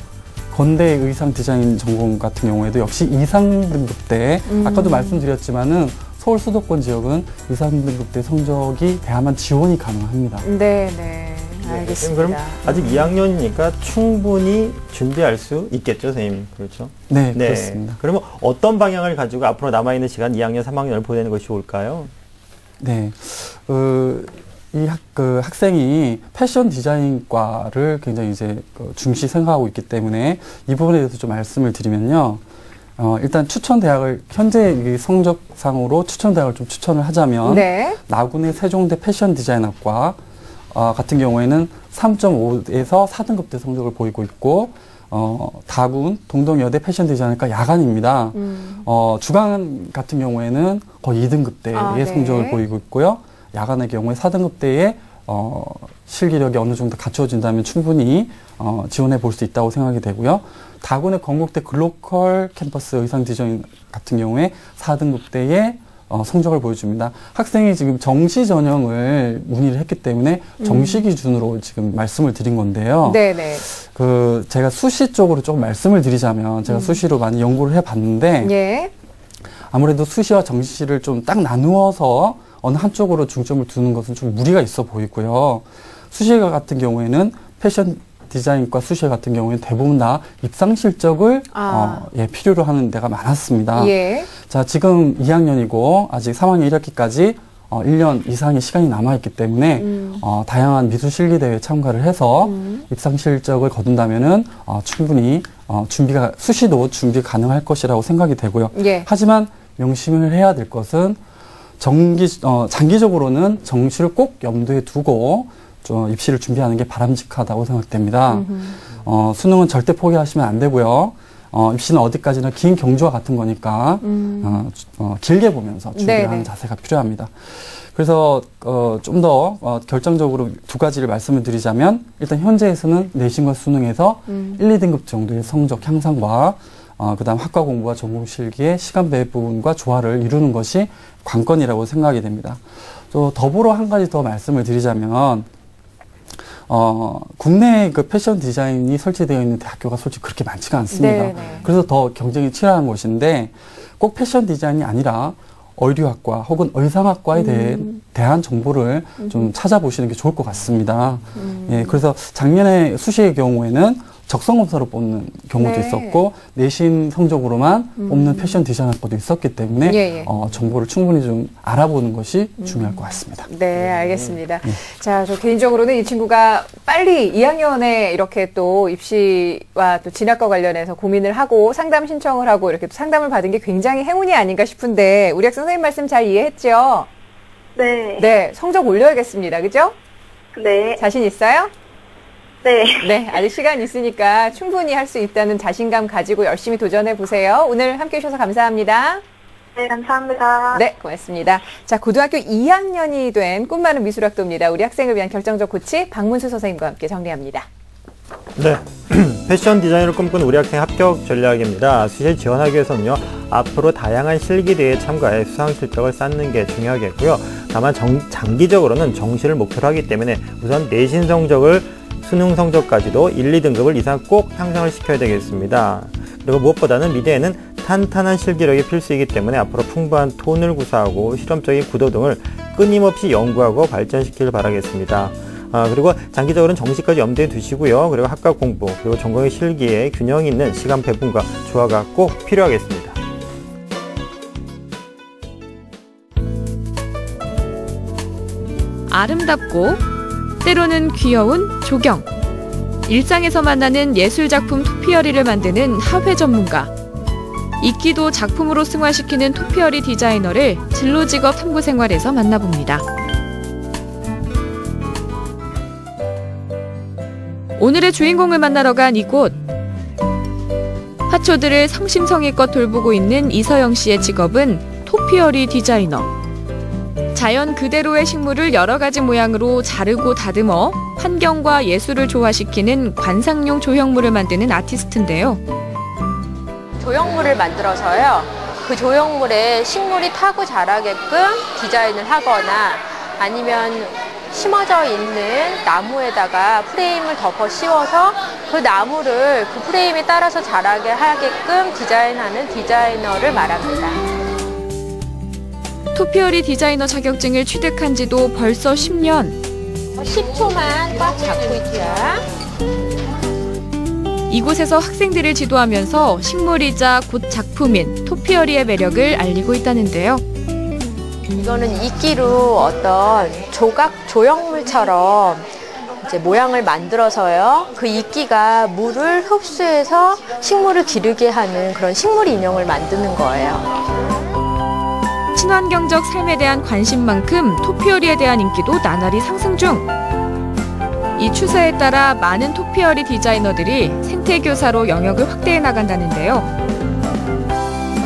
D: 건대 의상 디자인 전공 같은 경우에도 역시 2상등급대, 아까도 말씀드렸지만은 서울 수도권 지역은 2상등급대 성적이 돼야만 지원이 가능합니다.
A: 네. 알겠습니다.
B: 그럼 아직 2학년이니까 충분히 준비할 수 있겠죠, 선생님? 그렇죠?
D: 네, 그렇습니다.
B: 그러면 어떤 방향을 가지고 앞으로 남아있는 시간 2학년, 3학년을 보내는 것이 좋을까요?
D: 네. 그 학생이 패션 디자인과를 굉장히 이제 중시 생각하고 있기 때문에 이 부분에 대해서 좀 말씀을 드리면요. 일단 추천 대학을 현재 이 성적상으로 추천 대학을 좀 추천을 하자면 네. 나군의 세종대 패션 디자인학과 같은 경우에는 3.5에서 4등급대 성적을 보이고 있고 다군 동덕여대 패션 디자인학과 야간입니다. 주간 같은 경우에는 거의 2등급대의 네. 성적을 보이고 있고요. 야간의 경우에 4등급대에 실기력이 어느 정도 갖춰진다면 충분히 지원해 볼 수 있다고 생각이 되고요. 다군의 건국대 글로컬 캠퍼스 의상 디자인 같은 경우에 4등급대에 성적을 보여줍니다. 학생이 지금 정시 전형을 문의를 했기 때문에 정시 기준으로 지금 말씀을 드린 건데요. 네네. 제가 수시 쪽으로 조금 말씀을 드리자면 제가 수시로 많이 연구를 해봤는데 예. 아무래도 수시와 정시를 좀 딱 나누어서 어느 한쪽으로 중점을 두는 것은 좀 무리가 있어 보이고요. 수시가 같은 경우에는 패션 디자인과 수시 같은 경우에는 대부분 다 입상 실적을 필요로 하는 데가 많았습니다. 예. 자, 지금 2학년이고 아직 3학년 1학기까지 1년 이상의 시간이 남아있기 때문에 다양한 미술 실기 대회에 참가를 해서 입상 실적을 거둔다면은 충분히 수시도 준비 가능할 것이라고 생각이 되고요. 예. 하지만 명심을 해야 될 것은 장기적으로는 정시를 꼭 염두에 두고 입시를 준비하는 게 바람직하다고 생각됩니다. 수능은 절대 포기하시면 안 되고요. 입시는 어디까지나 긴 경주와 같은 거니까 길게 보면서 준비를 네네. 하는 자세가 필요합니다. 그래서 좀 더 결정적으로 두 가지를 말씀을 드리자면 일단 현재에서는 내신과 수능에서 1, 2등급 정도의 성적 향상과 그다음 학과 공부와 전공 실기의 시간 배분 부분과 조화를 이루는 것이 관건이라고 생각이 됩니다. 또 더불어 한 가지 더 말씀을 드리자면 국내 그 패션 디자인이 설치되어 있는 대학교가 솔직히 그렇게 많지가 않습니다. 네네. 그래서 더 경쟁이 치열한 곳인데 꼭 패션 디자인이 아니라 의류학과 혹은 의상학과에 대한 정보를 좀 찾아보시는 게 좋을 것 같습니다. 예, 그래서 작년에 수시의 경우에는 적성검사로 뽑는 경우도 네. 있었고 내신 성적으로만 뽑는 패션 디자인학과도 있었기 때문에 예. 정보를 충분히 좀 알아보는 것이 중요할 것 같습니다.
A: 네, 알겠습니다. 자, 저 개인적으로는 이 친구가 빨리 2학년에 이렇게 또 입시와 또 진학과 관련해서 고민을 하고 상담 신청을 하고 이렇게 상담을 받은 게 굉장히 행운이 아닌가 싶은데 우리 학생 선생님 말씀 잘 이해했죠?
F: 네.
A: 네, 성적 올려야겠습니다. 그죠?
F: 네.
A: 자신 있어요?
F: 네.
A: 네, 아직 시간 있으니까 충분히 할 수 있다는 자신감 가지고 열심히 도전해 보세요. 오늘 함께 해주셔서 감사합니다.
F: 네, 감사합니다.
A: 네, 고맙습니다. 자, 고등학교 2학년이 된 꿈많은 미술학도입니다. 우리 학생을 위한 결정적 코치 박문수 선생님과 함께 정리합니다.
B: 네, 패션 디자이너를 꿈꾸는 우리 학생 합격 전략입니다. 수시에 지원하기 위해서는요, 앞으로 다양한 실기대회에 참가해 수상 실적을 쌓는 게 중요하겠고요. 다만 장기적으로는 정시를 목표로 하기 때문에 우선 내신 성적을 수능 성적까지도 1, 2등급을 이상 꼭 향상을 시켜야 되겠습니다. 그리고 무엇보다는 미래에는 탄탄한 실기력이 필수이기 때문에 앞으로 풍부한 톤을 구사하고 실험적인 구도 등을 끊임없이 연구하고 발전시키길 바라겠습니다. 그리고 장기적으로는 정시까지 염두에 두시고요. 그리고 학과 공부, 그리고 전공의 실기에 균형 있는 시간 배분과 조화가 꼭 필요하겠습니다.
E: 아름답고 때로는 귀여운 조경. 일상에서 만나는 예술작품 토피어리를 만드는 합회 전문가. 이끼도 작품으로 승화시키는 토피어리 디자이너를 진로직업 탐구생활에서 만나봅니다. 오늘의 주인공을 만나러 간 이곳. 화초들을 성심성의껏 돌보고 있는 이서영 씨의 직업은 토피어리 디자이너. 자연 그대로의 식물을 여러 가지 모양으로 자르고 다듬어 환경과 예술을 조화시키는 관상용 조형물을 만드는 아티스트인데요.
H: 조형물을 만들어서요. 그 조형물에 식물이 타고 자라게끔 디자인을 하거나 아니면 심어져 있는 나무에다가 프레임을 덮어 씌워서 그 나무를 그 프레임에 따라서 자라게 하게끔 디자인하는 디자이너를 말합니다.
E: 토피어리 디자이너 자격증을 취득한 지도 벌써 10년.
H: 10초만 꽉 잡고 있자.
E: 이곳에서 학생들을 지도하면서 식물이자 곧 작품인 토피어리의 매력을 알리고 있다는데요.
H: 이거는 이끼로 어떤 조각 조형물처럼 이제 모양을 만들어서요. 그 이끼가 물을 흡수해서 식물을 기르게 하는 그런 식물 인형을 만드는 거예요.
E: 친환경적 삶에 대한 관심만큼 토피어리에 대한 인기도 나날이 상승 중. 이 추세에 따라 많은 토피어리 디자이너들이 생태교사로 영역을 확대해 나간다는데요.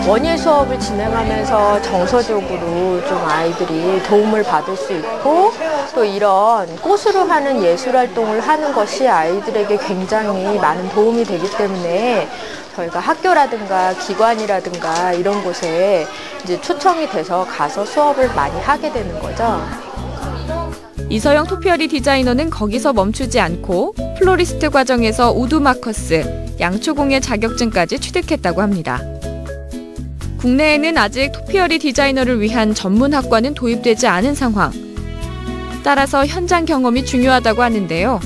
H: 원예 수업을 진행하면서 정서적으로 좀 아이들이 도움을 받을 수 있고 또 이런 꽃으로 하는 예술 활동을 하는 것이 아이들에게 굉장히 많은 도움이 되기 때문에 저희가 학교라든가 기관이라든가 이런 곳에 이제 초청이 돼서 가서 수업을 많이 하게 되는 거죠.
E: 이서영 토피어리 디자이너는 거기서 멈추지 않고 플로리스트 과정에서 우드마커스, 양초공예 자격증까지 취득했다고 합니다. 국내에는 아직 토피어리 디자이너를 위한 전문 학과는 도입되지 않은 상황. 따라서 현장 경험이 중요하다고 하는데요.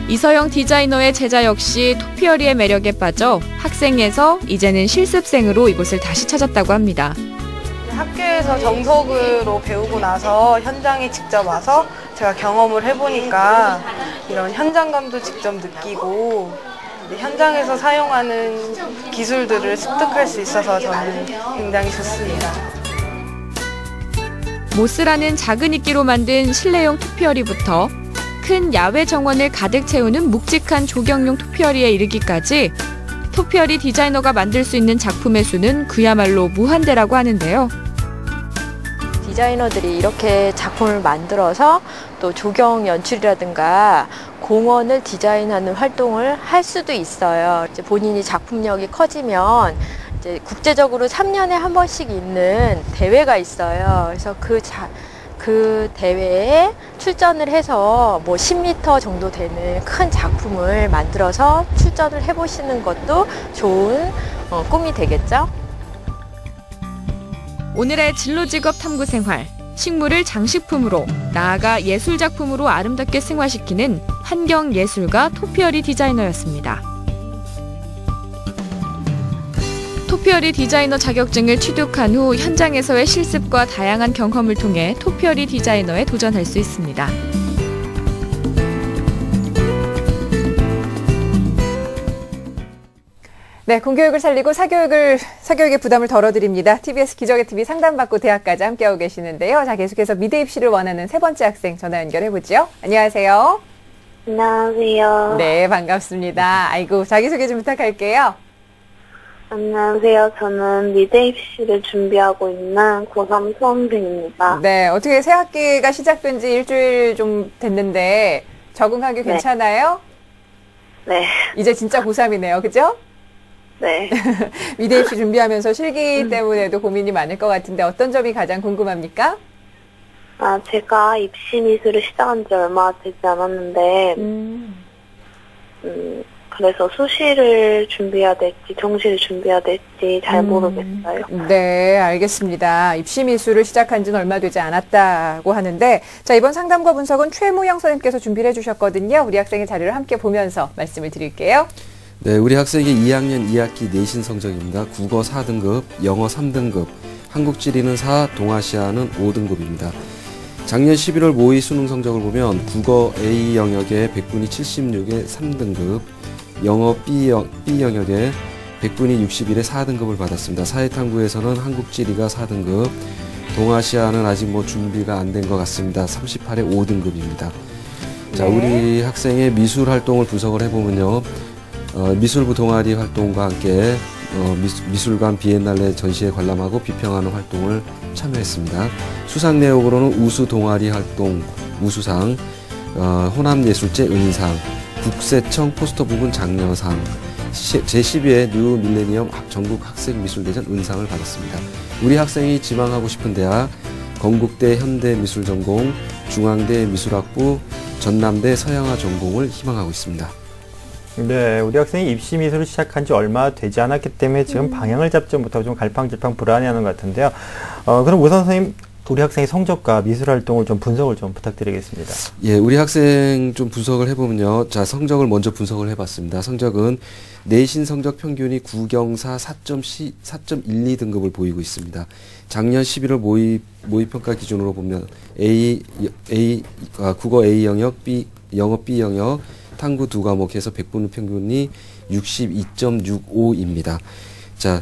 E: 이서영 디자이너의 제자 역시 토피어리의 매력에 빠져 학생에서 이제는 실습생으로 이곳을 다시 찾았다고 합니다.
I: 학교에서 정석으로 배우고 나서 현장에 직접 와서 제가 경험을 해보니까 이런 현장감도 직접 느끼고 현장에서 사용하는 기술들을 습득할 수 있어서 저는 굉장히 좋습니다.
E: 모스라는 작은 이끼로 만든 실내용 토피어리부터 큰 야외 정원을 가득 채우는 묵직한 조경용 토피어리에 이르기까지 토피어리 디자이너가 만들 수 있는 작품의 수는 그야말로 무한대라고 하는데요.
H: 디자이너들이 이렇게 작품을 만들어서 또 조경 연출이라든가 공원을 디자인하는 활동을 할 수도 있어요. 이제 본인이 작품력이 커지면 이제 국제적으로 3년에 한 번씩 있는 대회가 있어요. 그래서 그 대회에 출전을 해서 뭐 10m 정도 되는 큰 작품을 만들어서 출전을 해보시는 것도 좋은 꿈이 되겠죠.
E: 오늘의 진로 직업 탐구 생활, 식물을 장식품으로 나아가 예술작품으로 아름답게 승화시키는 환경예술가 토피어리 디자이너였습니다. 토피어리 디자이너 자격증을 취득한 후 현장에서의 실습과 다양한 경험을 통해 토피어리 디자이너에 도전할 수 있습니다.
A: 네, 공교육을 살리고 사교육의 부담을 덜어드립니다. TBS 기적의 TV 상담받고 대학까지 함께하고 계시는데요. 자, 계속해서 미대 입시를 원하는 세 번째 학생 전화 연결해보죠. 안녕하세요.
F: 안녕하세요.
A: 네, 반갑습니다. 아이고, 자기소개 좀 부탁할게요.
F: 안녕하세요. 저는 미대 입시를 준비하고 있는 고3 수험생입니다.
A: 네, 어떻게 새 학기가 시작된 지 일주일 좀 됐는데 적응하기 괜찮아요?
F: 네.
A: 이제 진짜 고3이네요. 그죠?
F: 네.
A: 미대 입시 준비하면서 실기 때문에도 고민이 많을 것 같은데 어떤 점이 가장 궁금합니까?
F: 제가 입시 미술을 시작한 지 얼마 되지 않았는데, 그래서 수시를 준비해야 될지 정시를 준비해야 될지 잘 모르겠어요.
A: 네, 알겠습니다. 입시 미술을 시작한 지는 얼마 되지 않았다고 하는데, 자, 이번 상담과 분석은 최무영 선생님께서 준비를 해주셨거든요. 우리 학생의 자료를 함께 보면서 말씀을 드릴게요.
C: 네, 우리 학생의 2학년 2학기 내신 성적입니다. 국어 4등급, 영어 3등급, 한국 지리는 4, 동아시아는 5등급입니다. 작년 11월 모의 수능 성적을 보면 국어 A 영역에 100분이 76에 3등급, 영어 B 영역에 100분이 61에 4등급을 받았습니다. 사회탐구에서는 한국 지리가 4등급, 동아시아는 아직 준비가 안 된 것 같습니다. 38에 5등급입니다. 자, 우리 학생의 미술 활동을 분석을 해보면요. 미술부 동아리 활동과 함께 미술관 비엔날레 전시에 관람하고 비평하는 활동을 참여했습니다. 수상 내역으로는 우수 동아리 활동 우수상, 호남예술제 은상, 국세청 포스터 부분 장려상, 제12회 뉴 밀레니엄 전국 학생미술대전 은상을 받았습니다. 우리 학생이 지망하고 싶은 대학, 건국대 현대미술전공, 중앙대 미술학부, 전남대 서양화 전공을 희망하고 있습니다.
B: 네, 우리 학생이 입시 미술을 시작한 지 얼마 되지 않았기 때문에 지금 방향을 잡지 못하고 좀 갈팡질팡 불안해하는 것 같은데요. 그럼 우선 선생님, 우리 학생의 성적과 미술 활동을 좀 분석을 좀 부탁드리겠습니다.
C: 예, 우리 학생 좀 분석을 해보면요. 자, 성적을 먼저 분석을 해봤습니다. 성적은 내신 성적 평균이 국영사 4.12등급을 보이고 있습니다. 작년 11월 모의평가 기준으로 보면 국어 A 영역, 영어 B 영역, 탐구 두 과목에서 100분 평균이 62.65입니다. 자,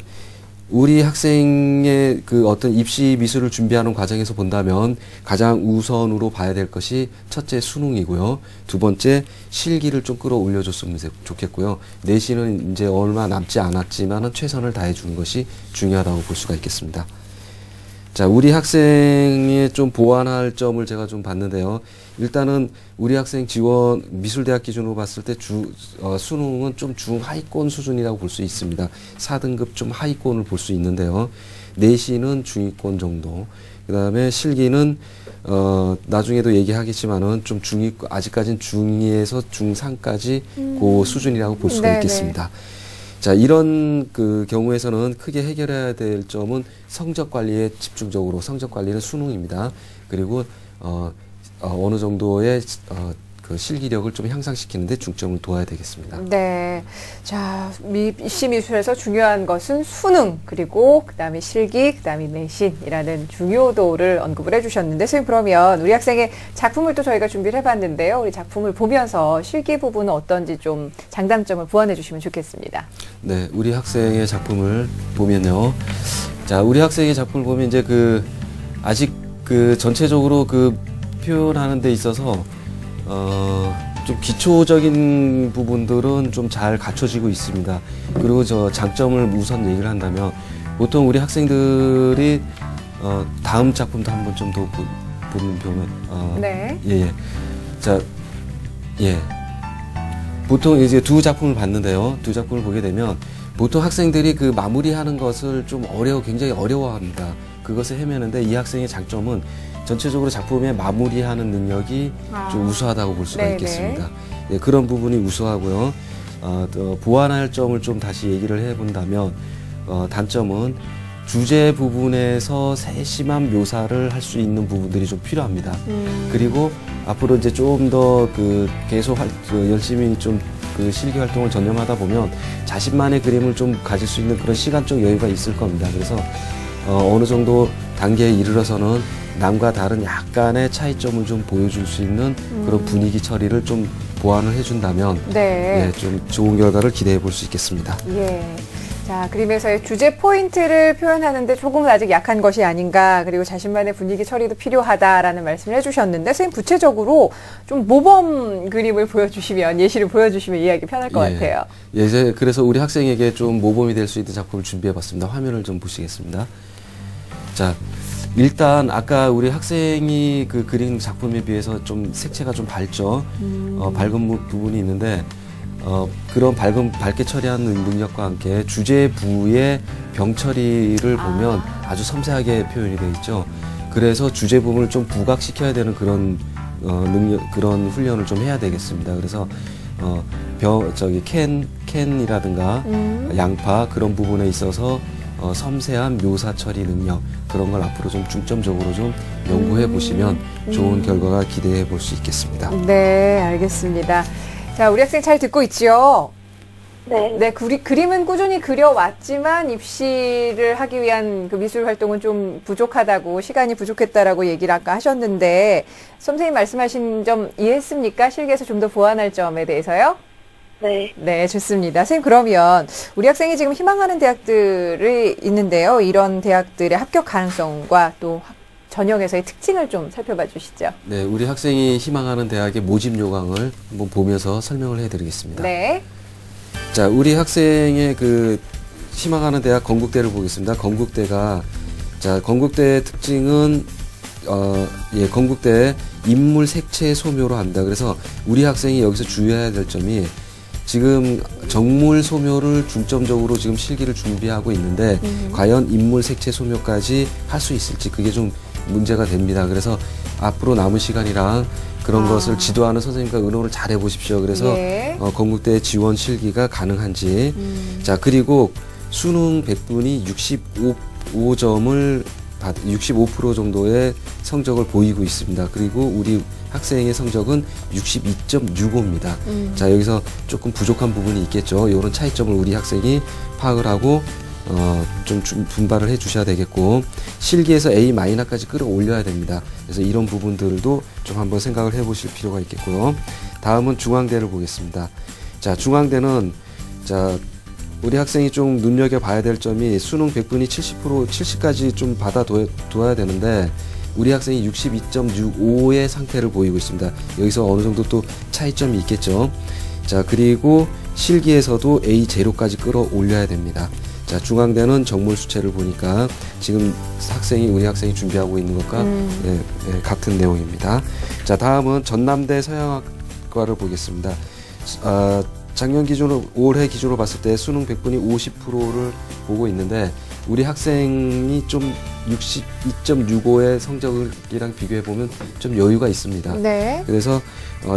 C: 우리 학생의 그 어떤 입시 미술을 준비하는 과정에서 본다면 가장 우선으로 봐야 될 것이 첫째 수능이고요. 두 번째 실기를 좀 끌어올려줬으면 좋겠고요. 내신은 이제 얼마 남지 않았지만은 최선을 다해 주는 것이 중요하다고 볼 수가 있겠습니다. 자, 우리 학생의 좀 보완할 점을 제가 좀 봤는데요. 일단은 우리 학생 지원 미술대학 기준으로 봤을 때 수능은 좀 중하위권 수준이라고 볼 수 있습니다. 4등급 좀 하위권을 볼 수 있는데요. 내신은 중위권 정도. 그 다음에 실기는 나중에도 얘기하겠지만은 좀 아직까지는 중위에서 중상까지 그 수준이라고 볼 수가 있겠습니다. 자, 이런 그 경우에서는 크게 해결해야 될 점은 성적 관리에 집중적으로, 성적 관리는 수능입니다. 그리고 어느 정도의 그 실기력을 좀 향상시키는데 중점을 둬야 되겠습니다.
A: 네. 자, 입시 미술에서 중요한 것은 수능, 그리고 그다음에 실기, 그다음에 내신이라는 중요도를 언급을 해주셨는데, 선생님 그러면 우리 학생의 작품을 또 저희가 준비를 해봤는데요. 우리 작품을 보면서 실기 부분은 어떤지 좀 장단점을 보완해 주시면 좋겠습니다.
C: 네, 우리 학생의 작품을 보면요. 자, 우리 학생의 작품을 보면 이제 아직 전체적으로 표현하는 데 있어서 좀 기초적인 부분들은 좀 잘 갖춰지고 있습니다. 그리고 장점을 우선 얘기를 한다면 보통 우리 학생들이 다음 작품도 한번 좀 더 보면
A: 네.
C: 예. 자, 예. 보통 이제 두 작품을 봤는데요. 두 작품을 보게 되면 보통 학생들이 마무리하는 것을 좀 굉장히 어려워합니다. 그것을 헤매는데 이 학생의 장점은 전체적으로 작품의 마무리하는 능력이 좀 우수하다고 볼 수가 있겠습니다. 네, 그런 부분이 우수하고요. 또 보완할 점을 좀 다시 얘기를 해본다면 단점은 주제 부분에서 세심한 묘사를 할 수 있는 부분들이 좀 필요합니다. 그리고 앞으로 이제 좀 더 계속 열심히 좀 실기 활동을 전념하다 보면 자신만의 그림을 좀 가질 수 있는 그런 시간적 여유가 있을 겁니다. 그래서 어느 정도 단계에 이르러서는 남과 다른 약간의 차이점을 좀 보여줄 수 있는 그런 분위기 처리를 좀 보완을 해준다면 네, 좀 좋은 결과를 기대해 볼 수 있겠습니다.
A: 예. 자, 그림에서의 주제 포인트를 표현하는데 조금은 아직 약한 것이 아닌가, 그리고 자신만의 분위기 처리도 필요하다라는 말씀을 해주셨는데, 선생님 구체적으로 좀 모범 그림을 보여주시면, 예시를 보여주시면 이해하기 편할 것 같아요.
C: 예, 그래서 우리 학생에게 좀 모범이 될 수 있는 작품을 준비해봤습니다. 화면을 좀 보시겠습니다. 자, 일단 아까 우리 학생이 그린 작품에 비해서 좀 색채가 좀 밝죠. 밝은 부분이 있는데 그런 밝게 처리하는 능력과 함께 주제부의 병 처리를 보면 아주 섬세하게 표현이 되어 있죠. 그래서 주제 부분을 좀 부각시켜야 되는 그런 그런 훈련을 좀 해야 되겠습니다. 그래서 캔이라든가 양파 그런 부분에 있어서 섬세한 묘사 처리 능력, 그런 걸 앞으로 좀 중점적으로 좀 연구해 보시면 좋은 결과가 기대해 볼 수 있겠습니다.
A: 네, 알겠습니다. 자, 우리 학생 잘 듣고 있죠?
F: 네.
A: 네, 그림은 꾸준히 그려왔지만 입시를 하기 위한 미술 활동은 좀 부족하다고, 시간이 부족했다라고 얘기를 아까 하셨는데, 선생님 말씀하신 점 이해했습니까? 실기에서 좀 더 보완할 점에 대해서요?
F: 네.
A: 네, 좋습니다. 선생님, 그러면 우리 학생이 지금 희망하는 대학들이 있는데요. 이런 대학들의 합격 가능성과 또 전형에서의 특징을 좀 살펴봐 주시죠.
C: 네, 우리 학생이 희망하는 대학의 모집 요강을 한번 보면서 설명을 해드리겠습니다.
A: 네.
C: 자, 우리 학생의 희망하는 대학 건국대를 보겠습니다. 건국대의 특징은 건국대 인물 색채 소묘로 합니다. 그래서 우리 학생이 여기서 주의해야 될 점이 지금 정물 소묘를 중점적으로 지금 실기를 준비하고 있는데 과연 인물 색채 소묘까지 할 수 있을지 그게 좀 문제가 됩니다. 그래서 앞으로 남은 시간이랑 그런 것을 지도하는 선생님과 의논을 잘 해보십시오. 그래서 건국대 지원 실기가 가능한지. 자, 그리고 수능 100분이 65점을 65% 정도의 성적을 보이고 있습니다. 그리고 우리 학생의 성적은 62.65입니다. 자, 여기서 조금 부족한 부분이 있겠죠. 이런 차이점을 우리 학생이 파악을 하고 좀 분발을 해 주셔야 되겠고, 실기에서 A-까지 끌어올려야 됩니다. 그래서 이런 부분들도 좀 한번 생각을 해 보실 필요가 있겠고요. 다음은 중앙대를 보겠습니다. 자, 중앙대는 우리 학생이 좀 눈여겨봐야 될 점이 수능 100분이 70까지 좀 받아둬야 되는데 우리 학생이 62.65의 상태를 보이고 있습니다. 여기서 어느 정도 또 차이점이 있겠죠. 자, 그리고 실기에서도 A0까지 끌어올려야 됩니다. 자, 중앙대는 정물 수채를 보니까 지금 우리 학생이 준비하고 있는 것과 같은 내용입니다. 자, 다음은 전남대 서양학과를 보겠습니다. 작년 기준으로, 올해 기준으로 봤을 때 수능 100분이 50%를 보고 있는데 우리 학생이 좀 62.65의 성적이랑 비교해보면 좀 여유가 있습니다.
A: 네.
C: 그래서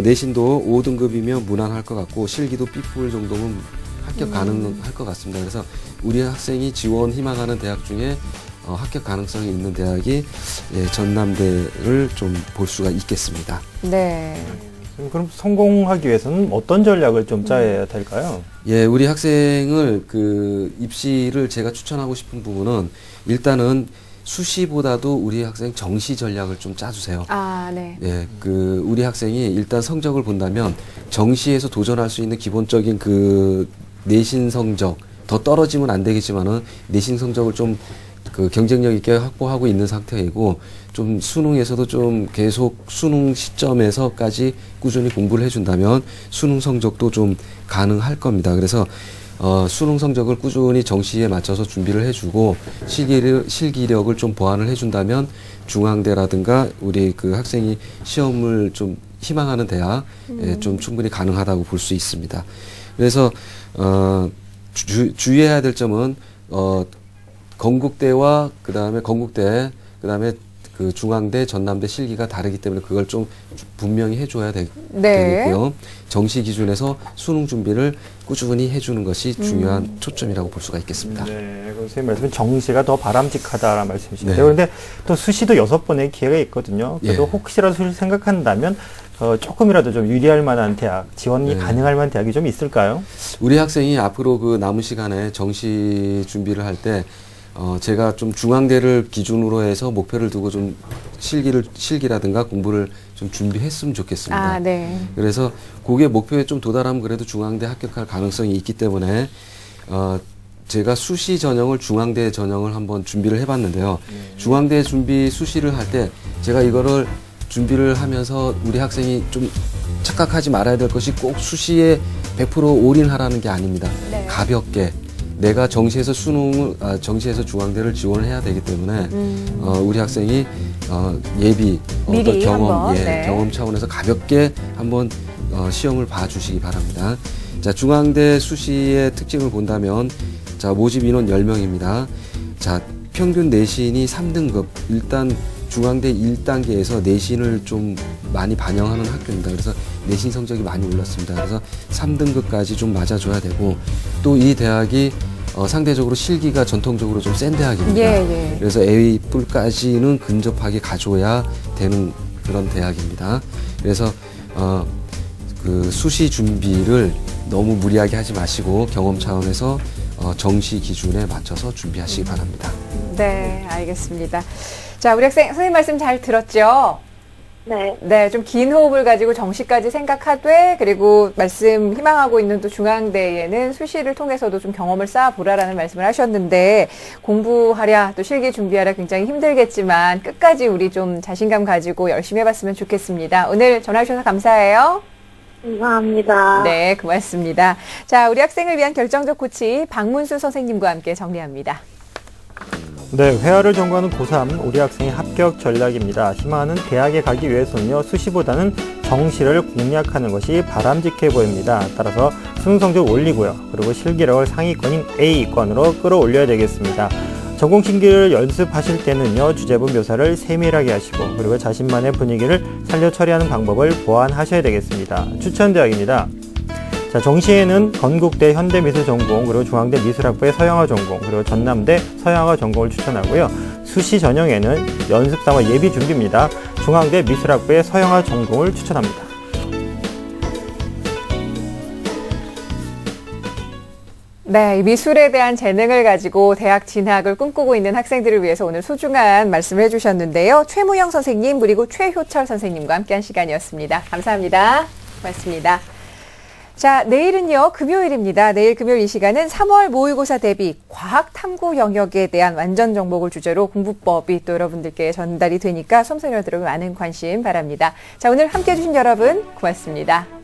C: 내신도 5등급이면 무난할 것 같고 실기도 B풀 정도면 합격 가능할 것 같습니다. 그래서 우리 학생이 지원 희망하는 대학 중에 합격 가능성이 있는 대학이 전남대를 좀 볼 수가 있겠습니다.
A: 네.
B: 그럼 성공하기 위해서는 어떤 전략을 좀 짜야 될까요?
C: 예, 우리 학생을 입시를 제가 추천하고 싶은 부분은 일단은 수시보다도 우리 학생 정시 전략을 좀 짜주세요.
A: 아, 네.
C: 예, 우리 학생이 일단 성적을 본다면 정시에서 도전할 수 있는 기본적인 내신 성적, 더 떨어지면 안 되겠지만은 내신 성적을 좀 경쟁력 있게 확보하고 있는 상태이고, 좀 수능에서도 좀 계속 수능 시점에서까지 꾸준히 공부를 해준다면 수능 성적도 좀 가능할 겁니다. 그래서 수능 성적을 꾸준히 정시에 맞춰서 준비를 해주고 실기력을 좀 보완을 해준다면 중앙대라든가 우리 학생이 시험을 좀 희망하는 대학 좀 충분히 가능하다고 볼 수 있습니다. 그래서 주의해야 될 점은 건국대와 그다음에 중앙대, 전남대 실기가 다르기 때문에 그걸 좀 분명히 해줘야 되겠고요. 정시 기준에서 수능 준비를 꾸준히 해주는 것이 중요한 초점이라고 볼 수가 있겠습니다.
B: 네, 선생님 말씀은 정시가 더 바람직하다라는 말씀이신데요.
C: 네.
B: 그런데 또 수시도 6번의 기회가 있거든요. 그래도 혹시라도 수시를 생각한다면 조금이라도 좀 유리할 만한 대학, 지원이 가능할 만한 대학이 좀 있을까요?
C: 우리 학생이 앞으로 남은 시간에 정시 준비를 할 때 제가 좀 중앙대를 기준으로 해서 목표를 두고 좀 실기라든가 공부를 좀 준비했으면 좋겠습니다.
A: 아, 네.
C: 그래서 그게 목표에 좀 도달하면 그래도 중앙대 합격할 가능성이 있기 때문에 제가 수시 전형을 중앙대 전형을 한번 준비를 해봤는데요. 중앙대 준비 수시를 할 때 제가 이거를 준비를 하면서 우리 학생이 좀 착각하지 말아야 될 것이 꼭 수시에 100% 올인하라는 게 아닙니다.
A: 네.
C: 가볍게. 내가 정시에서 정시에서 중앙대를 지원을 해야 되기 때문에 우리 학생이
A: 미리
C: 경험,
A: 한번,
C: 경험 차원에서 가볍게 한번 시험을 봐주시기 바랍니다. 자, 중앙대 수시의 특징을 본다면 모집 인원 10명입니다. 자, 평균 내신이 3등급. 일단 중앙대 1단계에서 내신을 좀 많이 반영하는 학교입니다. 그래서 내신 성적이 많이 올랐습니다. 그래서 3등급까지 좀 맞아줘야 되고, 또 이 대학이 상대적으로 실기가 전통적으로 좀 센 대학입니다. 그래서 A뿔까지는 근접하게 가져야 되는 그런 대학입니다. 그래서 수시 준비를 너무 무리하게 하지 마시고 경험 차원에서 정시 기준에 맞춰서 준비하시기 바랍니다.
A: 네, 알겠습니다. 자, 우리 학생, 선생님 말씀 잘 들었죠?
F: 네.
A: 네, 좀 긴 호흡을 가지고 정시까지 생각하되, 그리고 말씀 희망하고 있는 또 중앙대에는 수시를 통해서도 좀 경험을 쌓아보라라는 말씀을 하셨는데, 공부하랴, 또 실기 준비하랴 굉장히 힘들겠지만, 끝까지 우리 좀 자신감 가지고 열심히 해봤으면 좋겠습니다. 오늘 전화주셔서 감사해요.
F: 감사합니다.
A: 네, 고맙습니다. 자, 우리 학생을 위한 결정적 코치 박문수 선생님과 함께 정리합니다.
B: 네, 회화를 전공하는 고3 우리 학생의 합격 전략입니다. 희망하는 대학에 가기 위해서는요, 수시보다는 정시를 공략하는 것이 바람직해 보입니다. 따라서 수능 성적 올리고요, 그리고 실기력을 상위권인 A권으로 끌어올려야 되겠습니다. 전공 실기를 연습하실 때는요, 주제분 묘사를 세밀하게 하시고, 그리고 자신만의 분위기를 살려 처리하는 방법을 보완하셔야 되겠습니다. 추천 대학입니다. 자, 정시에는 건국대 현대미술 전공, 그리고 중앙대 미술학부의 서양화 전공, 그리고 전남대 서양화 전공을 추천하고요. 수시 전형에는 연습사와 예비 준비입니다. 중앙대 미술학부의 서양화 전공을 추천합니다.
A: 네, 미술에 대한 재능을 가지고 대학 진학을 꿈꾸고 있는 학생들을 위해서 오늘 소중한 말씀을 해주셨는데요. 최무영 선생님 그리고 최효철 선생님과 함께한 시간이었습니다. 감사합니다. 고맙습니다. 자, 내일은요, 금요일입니다. 내일 금요일 이 시간은 3월 모의고사 대비 과학 탐구 영역에 대한 완전 정복을 주제로 공부법이 또 여러분들께 전달이 되니까 수험생 여러분 많은 관심 바랍니다. 자, 오늘 함께해 주신 여러분 고맙습니다.